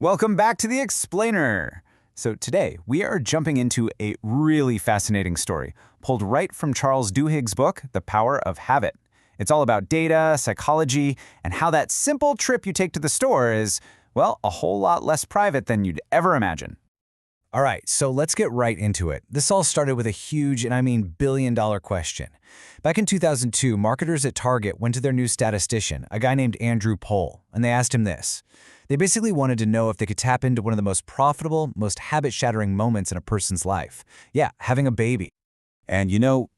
Welcome back to The Explainer. So today, we are jumping into a really fascinating story, pulled right from Charles Duhigg's book, The Power of Habit. It's all about data, psychology, and how that simple trip you take to the store is, well, a whole lot less private than you'd ever imagine. All right, so let's get right into it. This all started with a huge, and I mean billion-dollar question. Back in 2002, marketers at Target went to their new statistician, a guy named Andrew Pohl, and they asked him this. They basically wanted to know if they could tap into one of the most profitable, most habit-shattering moments in a person's life. Yeah, having a baby. And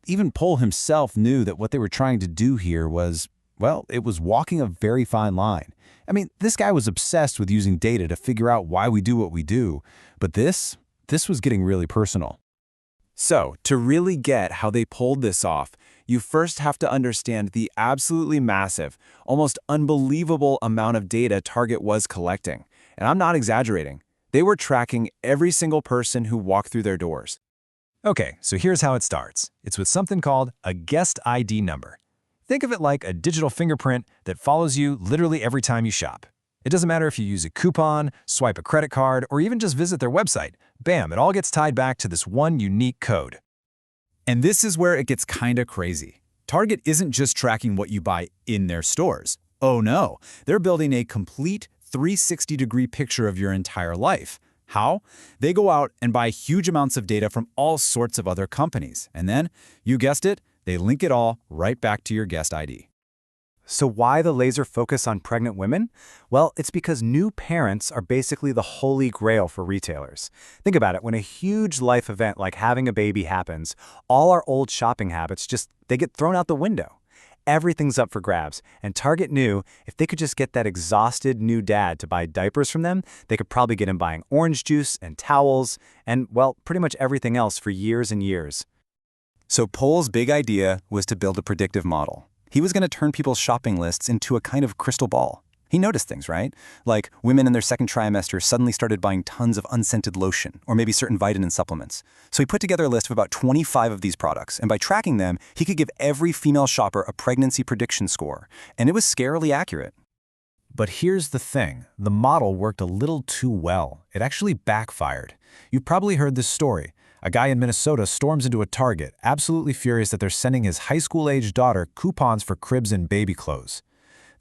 even Pohl himself knew that what they were trying to do here was, well, it was walking a very fine line. I mean, this guy was obsessed with using data to figure out why we do what we do. But this was getting really personal. So, to really get how they pulled this off, you first have to understand the absolutely massive, almost unbelievable amount of data Target was collecting. And I'm not exaggerating. They were tracking every single person who walked through their doors. Okay, so here's how it starts. It's with something called a guest ID number. Think of it like a digital fingerprint that follows you literally every time you shop. It doesn't matter if you use a coupon, swipe a credit card, or even just visit their website. Bam, it all gets tied back to this one unique code. And this is where it gets kinda crazy. Target isn't just tracking what you buy in their stores. Oh no, they're building a complete 360-degree picture of your entire life. How? They go out and buy huge amounts of data from all sorts of other companies. And then, you guessed it, they link it all right back to your guest ID. So why the laser focus on pregnant women? Well, it's because new parents are basically the holy grail for retailers. Think about it, when a huge life event like having a baby happens, all our old shopping habits they get thrown out the window. Everything's up for grabs, and Target knew if they could just get that exhausted new dad to buy diapers from them, they could probably get him buying orange juice and towels and, well, pretty much everything else for years and years. So Pohl's big idea was to build a predictive model. He was going to turn people's shopping lists into a kind of crystal ball. He noticed things, right? Like women in their second trimester suddenly started buying tons of unscented lotion or maybe certain vitamin supplements. So he put together a list of about 25 of these products, and by tracking them, he could give every female shopper a pregnancy prediction score, and it was scarily accurate. But here's the thing. The model worked a little too well. It actually backfired. You've probably heard this story. A guy in Minnesota storms into a Target, absolutely furious that they're sending his high school-aged daughter coupons for cribs and baby clothes.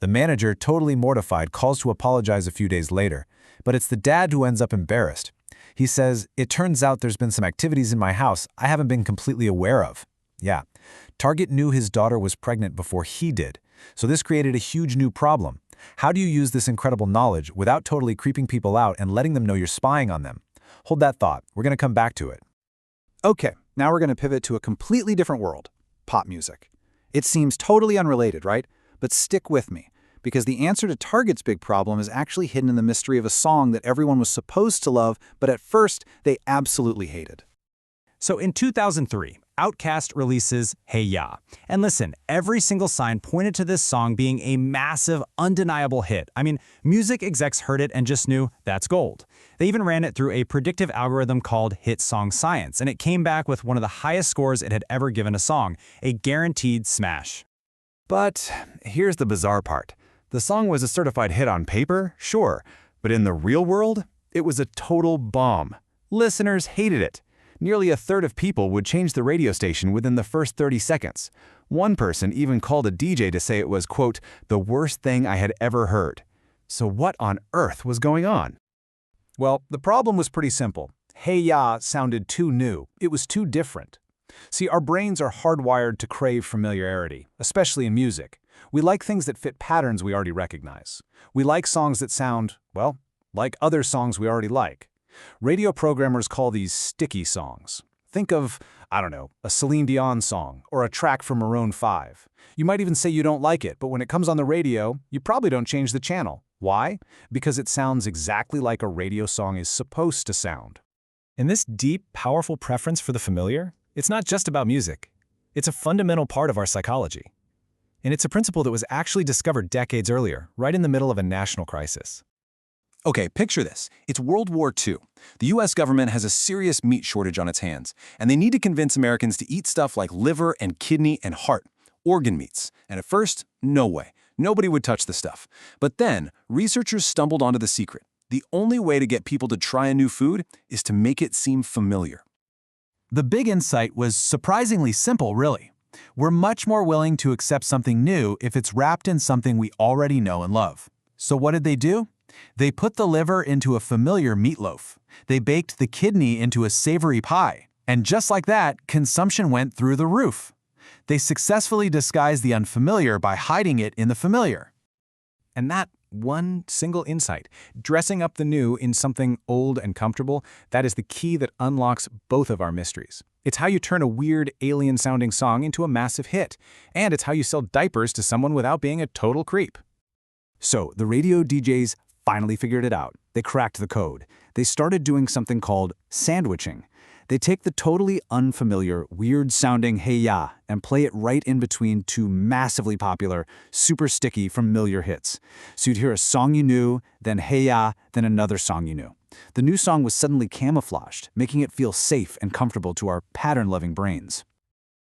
The manager, totally mortified, calls to apologize a few days later, but it's the dad who ends up embarrassed. He says, "It turns out there's been some activities in my house I haven't been completely aware of." Yeah, Target knew his daughter was pregnant before he did, so this created a huge new problem. How do you use this incredible knowledge without totally creeping people out and letting them know you're spying on them? Hold that thought. We're going to come back to it. Okay, now we're going to pivot to a completely different world, pop music. It seems totally unrelated, right? But stick with me, because the answer to Target's big problem is actually hidden in the mystery of a song that everyone was supposed to love, but at first they absolutely hated. So in 2003, Outkast releases Hey Ya. And listen, every single sign pointed to this song being a massive, undeniable hit. I mean, music execs heard it and just knew that's gold. They even ran it through a predictive algorithm called Hit Song Science, and it came back with one of the highest scores it had ever given a song, a guaranteed smash. But here's the bizarre part. The song was a certified hit on paper, sure, but in the real world, it was a total bomb. Listeners hated it. Nearly a third of people would change the radio station within the first 30 seconds. One person even called a DJ to say it was, quote, the worst thing I had ever heard. So what on earth was going on? Well, the problem was pretty simple. Hey Ya sounded too new. It was too different. See, our brains are hardwired to crave familiarity, especially in music. We like things that fit patterns we already recognize. We like songs that sound, well, like other songs we already like. Radio programmers call these sticky songs. Think of, I don't know, a Celine Dion song or a track from Maroon 5. You might even say you don't like it, but when it comes on the radio, you probably don't change the channel. Why? Because it sounds exactly like a radio song is supposed to sound. And this deep, powerful preference for the familiar, it's not just about music. It's a fundamental part of our psychology. And it's a principle that was actually discovered decades earlier, right in the middle of a national crisis. Okay, picture this. It's World War II. The US government has a serious meat shortage on its hands, and they need to convince Americans to eat stuff like liver and kidney and heart, organ meats. And at first, no way. Nobody would touch the stuff. But then, researchers stumbled onto the secret. The only way to get people to try a new food is to make it seem familiar. The big insight was surprisingly simple, really. We're much more willing to accept something new if it's wrapped in something we already know and love. So what did they do? They put the liver into a familiar meatloaf. They baked the kidney into a savory pie. And just like that, consumption went through the roof. They successfully disguised the unfamiliar by hiding it in the familiar. And that one single insight, dressing up the new in something old and comfortable, that is the key that unlocks both of our mysteries. It's how you turn a weird, alien-sounding song into a massive hit. And it's how you sell diapers to someone without being a total creep. So the radio DJs finally figured it out. They cracked the code. They started doing something called sandwiching. They take the totally unfamiliar, weird-sounding "Hey Ya" and play it right in between two massively popular, super sticky, familiar hits. So you'd hear a song you knew, then "Hey Ya," then another song you knew. The new song was suddenly camouflaged, making it feel safe and comfortable to our pattern-loving brains.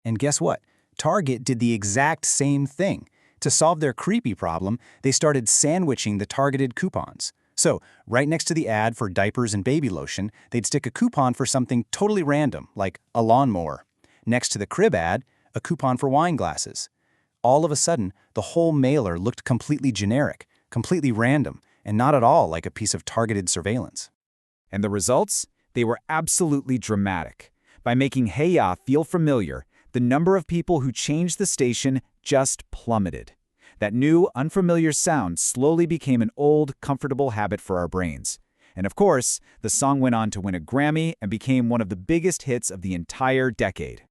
And guess what? Target did the exact same thing. To solve their creepy problem, they started sandwiching the targeted coupons. So, right next to the ad for diapers and baby lotion, they'd stick a coupon for something totally random, like a lawnmower. Next to the crib ad, a coupon for wine glasses. All of a sudden, the whole mailer looked completely generic, completely random, and not at all like a piece of targeted surveillance. And the results? They were absolutely dramatic. By making Hey Ya feel familiar, the number of people who changed the station just plummeted. That new, unfamiliar sound slowly became an old, comfortable habit for our brains. And of course, the song went on to win a Grammy and became one of the biggest hits of the entire decade.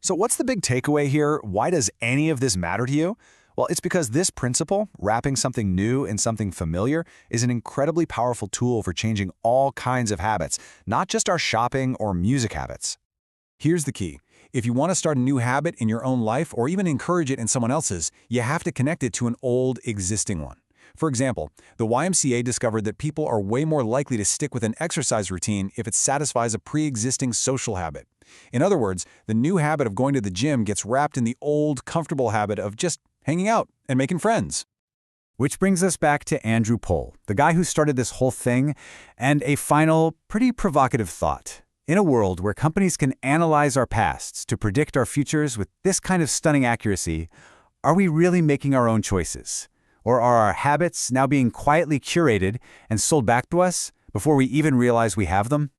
So what's the big takeaway here? Why does any of this matter to you? Well, it's because this principle, wrapping something new in something familiar, is an incredibly powerful tool for changing all kinds of habits, not just our shopping or music habits. Here's the key. If you want to start a new habit in your own life or even encourage it in someone else's, you have to connect it to an old, existing one. For example, the YMCA discovered that people are way more likely to stick with an exercise routine if it satisfies a pre-existing social habit. In other words, the new habit of going to the gym gets wrapped in the old, comfortable habit of just hanging out and making friends. Which brings us back to Andrew Pohl, the guy who started this whole thing, and a final, pretty provocative thought. In a world where companies can analyze our pasts to predict our futures with this kind of stunning accuracy, are we really making our own choices? Or are our habits now being quietly curated and sold back to us before we even realize we have them?